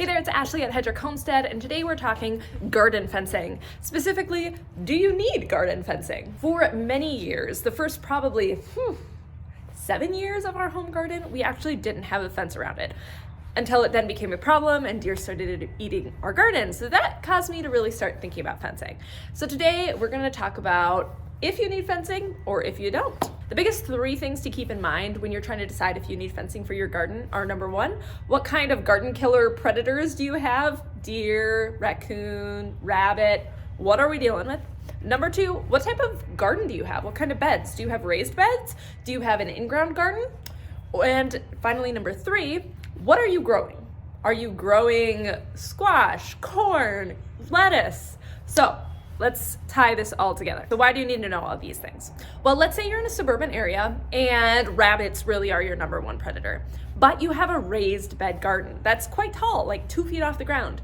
Hey there, it's Ashley at Homestead, and today we're talking garden fencing. Specifically, do you need garden fencing? For many years, the first probably 7 years of our home garden, we actually didn't have a fence around it until it then became a problem and deer started eating our garden. So that caused me to really start thinking about fencing. So today we're gonna talk about if you need fencing or if you don't. The biggest 3 things to keep in mind when you're trying to decide if you need fencing for your garden are: number 1, what kind of garden killer predators do you have? Deer, raccoon, rabbit, what are we dealing with? Number 2, what type of garden do you have? What kind of beds? Do you have raised beds? Do you have an in-ground garden? And finally, number 3, what are you growing? Are you growing squash, corn, lettuce? So let's tie this all together. So why do you need to know all these things? Well, let's say you're in a suburban area and rabbits really are your number 1 predator, but you have a raised bed garden that's quite tall, like 2 feet off the ground.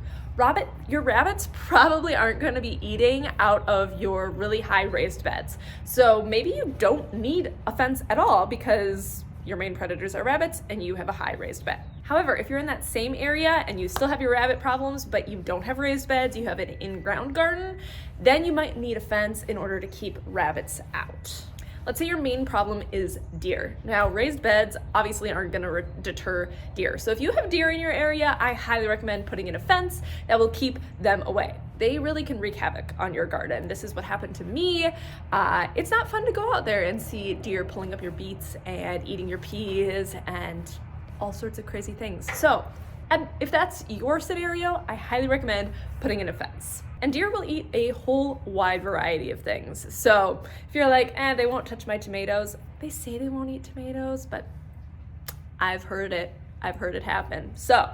Your rabbits probably aren't going to be eating out of your really high raised beds. So maybe you don't need a fence at all because your main predators are rabbits and you have a high raised bed. However, if you're in that same area and you still have your rabbit problems, but you don't have raised beds, you have an in-ground garden, then you might need a fence in order to keep rabbits out. Let's say your main problem is deer. Now, raised beds obviously aren't gonna deter deer. So if you have deer in your area, I highly recommend putting in a fence that will keep them away. They really can wreak havoc on your garden. This is what happened to me. It's not fun to go out there and see deer pulling up your beets and eating your peas and all sorts of crazy things. So if that's your scenario, I highly recommend putting in a fence. And deer will eat a whole wide variety of things. So if you're like, they won't touch my tomatoes. They say they won't eat tomatoes, but I've heard it happen. So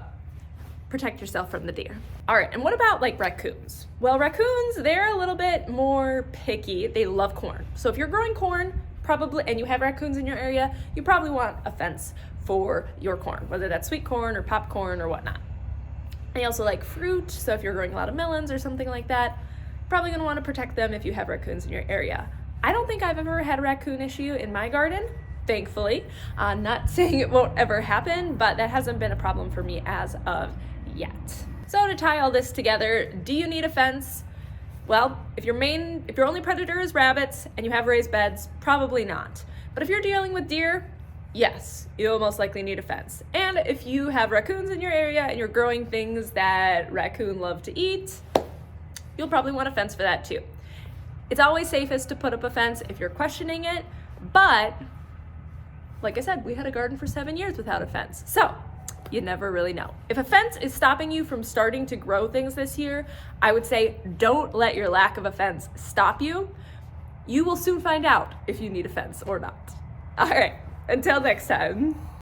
protect yourself from the deer. All right, and what about like raccoons? Well, raccoons, they're a little bit more picky. They love corn. So if you're growing corn, and you have raccoons in your area, you probably want a fence for your corn, whether that's sweet corn or popcorn or whatnot. They also like fruit, so if you're growing a lot of melons or something like that, probably gonna wanna protect them if you have raccoons in your area. I don't think I've ever had a raccoon issue in my garden, thankfully. Not saying it won't ever happen, but that hasn't been a problem for me as of yet. So to tie all this together, do you need a fence? Well, if your only predator is rabbits and you have raised beds, probably not. But if you're dealing with deer, yes, you'll most likely need a fence. And if you have raccoons in your area and you're growing things that raccoon love to eat, you'll probably want a fence for that too. It's always safest to put up a fence if you're questioning it, but like I said, we had a garden for 7 years without a fence. So you never really know. If a fence is stopping you from starting to grow things this year, I would say don't let your lack of a fence stop you. You will soon find out if you need a fence or not. All right, until next time.